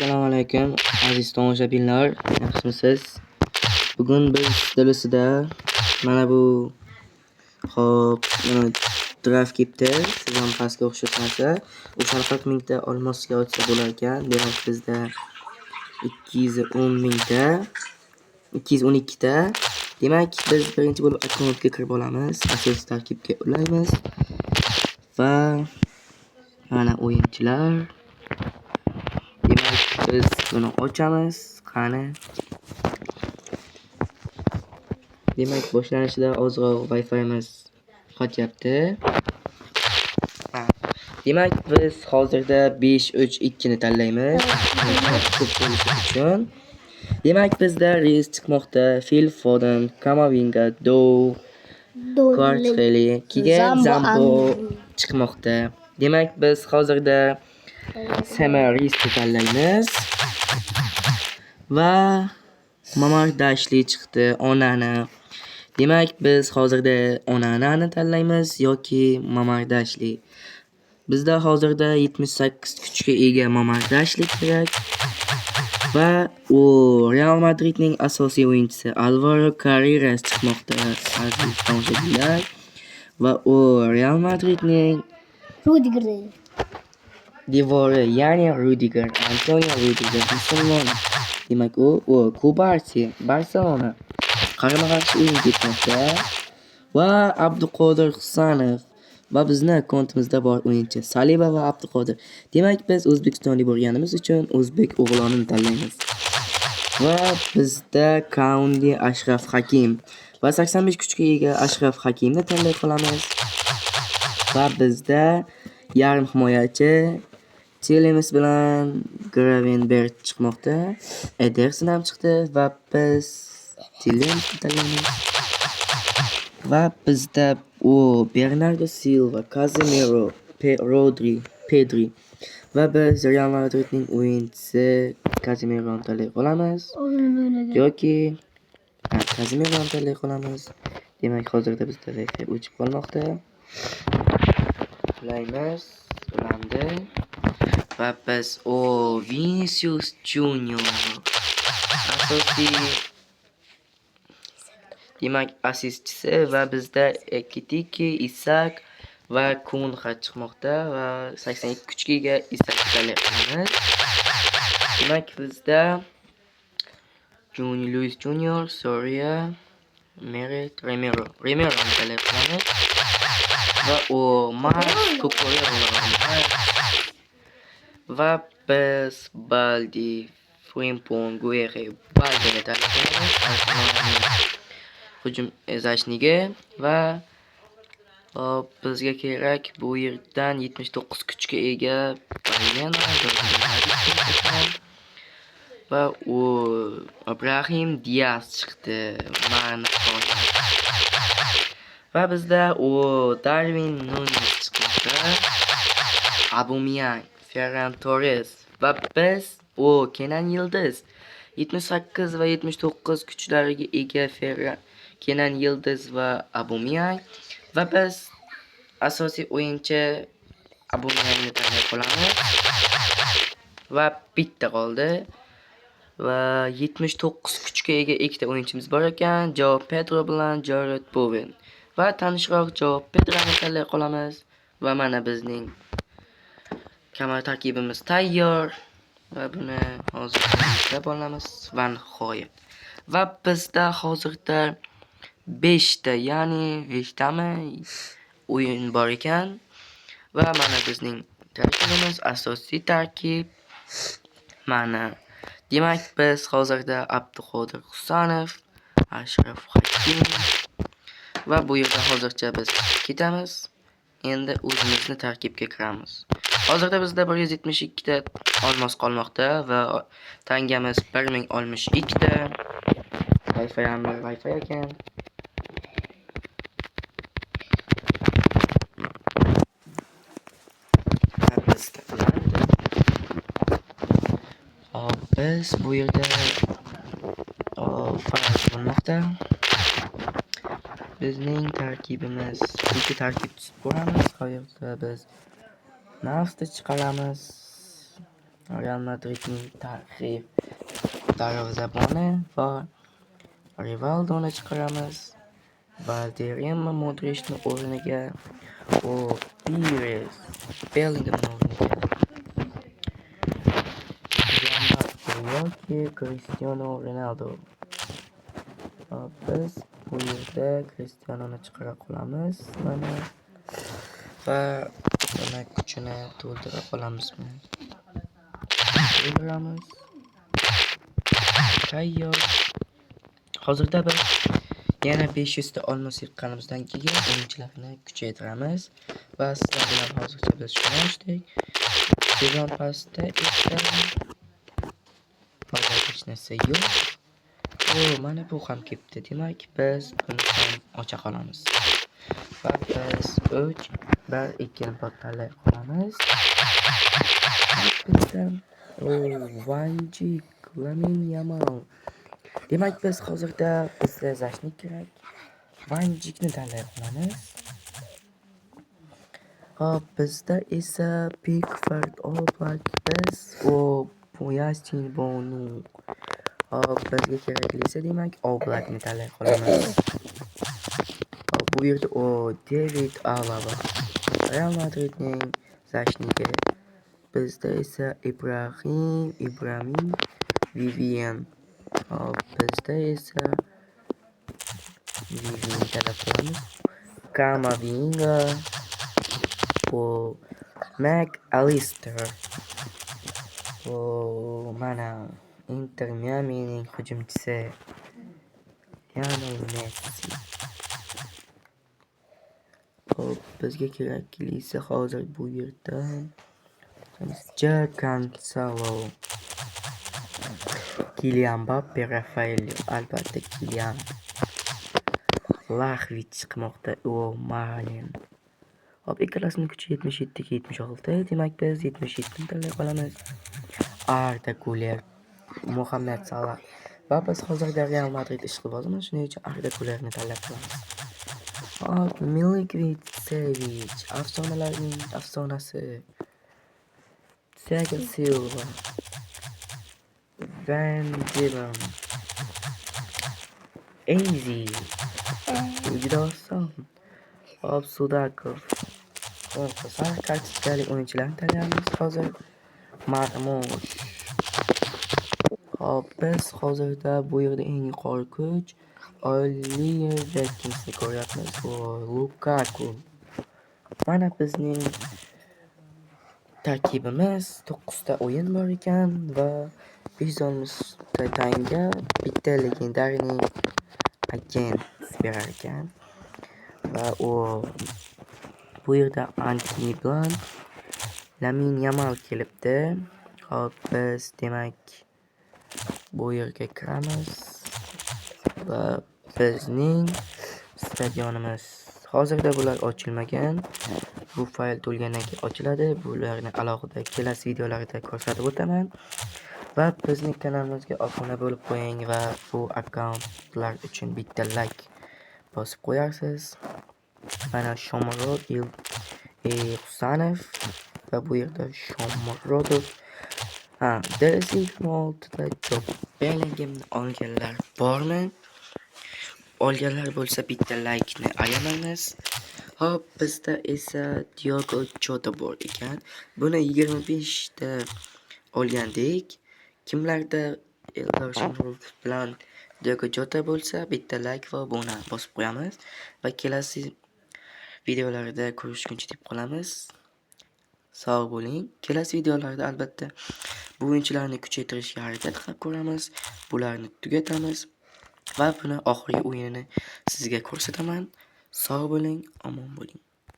Assalomu alaykum aziz tomoshabinlar, yaxshimisiz? Bugun biz dalasida mana bu draft kipti, siz ham pastga o'xshash narsa. O'sha 40 mingta olmosga ochsa bo'lar ekan. Demak bizda 210 mingta, 212 ta. Demak biz birinchi bo'lib akkauntga kirib olamiz, asosiy tarkibga ulaymiz va mana o'yinchilar. Demak biz buni ochamiz. Qani. Demak boshlanishida ozroq Wi-Fi'miz qotyapti. Demak biz hozirda 5-3-2 ni tanlaymiz. Ko'p bo'lishi uchun. Demak bizda Reis chiqmoqda, Phil Foden, Kamavinga, Kvaratskhelia, keyin Zambo chiqmoqda. Demak biz hozirda Reisni tanlaymiz va Mamardashli chiqdi, Onana. Demak biz hozirda Onanani tanlaymiz yoki Mamardashli. Bizda hozirda 78 kuchga ega Mamardashli kerak va u Real Madridning asosiy o'yinchisi Alvaro Carreras chiqmoqda aziz tomoshabinlar va u Real Madridning devori, ya'ni Rudiger, Antonio Rudiger musulmon. Demak u Kubarsi, Barselona qarama-qarshi o'yin ketmoqda va Abduqodir Husanov va bizni kontimizda bor o'yinchi Saliba va Abduqodir. Demak biz O'zbekistonlik bo'lganimiz uchun o'zbek o'g'lonini tanlaymiz. Va bizda Kaundi Ashraf Hakim va 85 kuchga ega Ashraf Hakimni tanlay qolamiz. Va bizda yarim himoyachi Tielemans bilan Gravenberch chiqmoqda. Ederson ham chiqdi va biz Tielemans tanlaymiz. Va bizda Bernardo Silva, Casemiro, Pedri va biz Real Madridning o'yinchisi Casemironi tanlay qolamiz. Yoki Casemironi tanlay qolamiz. Demak hozirda bizda Wi-Fi o'chib qolmoqda. Ulaymiz, ulandi. Va biz Vinicius Junior asosiy demak assistchisi va bizda Ekitike, Isak va Kunha chiqmoqda va 82 kuchga ega Isak tanlay qilamiz. Demak bizda Luis Junior, Soria, Meret, Remiro tanlay qilamiz va va biz Baldi, Frimpong, Guerre, Baldini tanlay qilamiz. Hujum Zashniga va bizga kerak bu yerdan 79 kuchga ega va Ibrahim Diaz chiqdi. Va bizda Darwin Núñez chiqmoqda, Aubameyang, Ferran Torres va biz Kenan Yildiz 78 va 79 kuchlariga ega Kenan Yildiz va Aubameyang va biz asosiy o'yinchi Aubameyangni tanlay qolamiz va bitta qoldi va 79 kuchga ega ikkita o'yinchimiz bor ekan, Joao Pedro bilan Jarrod Bowen va tanishroq Joao Pedro'ni tanlay qolamiz va mana bizning kamar tarkibimiz tayyor va buni hozir tashlab olamiz va nihoyat va bizda hozirda 5 ta, ya'ni 5 tami o'yin bor ekan va mana bizning tarkibimiz asosiy tarkib mana. Demak biz hozirda Abduqodir Husanov, Ashraf Hakim va bu yerda hozircha biz ketamiz. Endi o'zimizni tarkibga kiramiz. Hozirda bizda 172 ta olmos qolmoqda va tangamiz 1062 ta. Wi-Fi ham Wi-Fi ekan. Biz bu yerda faraz bo'lmoqda. Bizning tarkibimiz ikki tarkib tuzib ko'ramiz. Qayerda biz nafsni chiqaramiz. Real Madridning tarixiy darvozaboni va Rivaldoni chiqaramiz. Valderrama Modric'ni o'rniga Pires Bellinghamni o'rniga yoki Cristiano Ronaldo. Biz bu yerda Cristiano'ni chiqara qolamiz mana va uni kuchini to'ldira qolamizmi? To'ldiramiz. Tayyor. Hozirda biz yana 500 ta olmos yiqqanimizdan keyin o'yinchilarni kuchaytiramiz va sizlar bilan hozircha biz shuni ochdik. Sezon pastda esa hech narsa yo'q. Mana bu ham ketdi. Demak, biz buni ham ocha qolamiz. Va biz 3, 1, 2 ni tanlay qolamiz. Bizdan Van Dijk, Lamine Yamal. Demak, biz hozirda bizga Zashnik kerak. Van Dijkni tanlay qolamiz. Hop, bizda esa Pickford, Oblak, biz Yasin Bono. Hop, bizga keraklisi demak Oblakni tanlay qolamiz. Hop, bu yerda David Alaba. Real Madridning Zashnigi. Bizda esa Ibrahim Vivian. Hop, bizda esa Vivian tanlay qolamiz. Kamavinga. Mac Allister. Mana Inter Miami'ning hujumchisi Lionel Messi. Hop, bizga keraklisi hozir bu yerda Cancelo, Kylian Mbappe, Rafael, albatta Kylian, Vlahovic chiqmoqda, Malen. Hop, ikkalasini kuchi 77 ga 76. Demak, biz 77 ni tanlay qolamiz. Arda Güler, Muhammad Salah. Va biz hozirda Real Madrid ishqibozimiz, shuning uchun Arda Gülerni tanlab qolamiz. Hop, Milinkovic-Savic, afsonalarning afsonasi. Thiago Silva, Van Dijk, Easy, juda oson. Hop, Sudakov. Sariq kartochkali o'yinchilarni tanlaymiz hozir. Marmush. Hop, biz hozirda bu yerda eng yuqori kuch Oliver Watkinsni ko'ryapmiz. Lukaku. Mana bizning tarkibimiz 9 ta o'yin bor ekan va 160 ta tanga bitta legendariy agent berar ekan. Va bu yerda Antony bilan Lamine Yamal kelibdi. Hop, biz demak bu yerga kiramiz va bizning stadionimiz hozirda bular ochilmagan. Bu fayl to'lgandan keyin ochiladi. Bularni alohida kelasi videolarda ko'rsatib o'taman. Va bizning kanalimizga obuna bo'lib qo'ying va bu akkauntlar uchun bitta like bosib qo'yarsiz. Mana Shomurodov Husanov va bu yerda Shomurodov. Oltida Job Bellinghamni olganlar bormi? Olganlar bo'lsa bitta like ni ayamaymiz. Hop, bizda esa Diogo Jota bor ekan. Buni 25 ta olgandik. Kimlarda Eldor Shomurodov bilan Diogo Jota bo'lsa bitta like va obuna bosib qo'yamiz va kelasi videolarda ko'rishguncha deb qolamiz. Sog' bo'ling. Kelasi videolarda albatta bu o'yinchilarni kuchaytirishga harakat qilib ko'ramiz. Bularni tugatamiz va buni oxirgi o'yinini sizga ko'rsataman. Sog' bo'ling, omon bo'ling.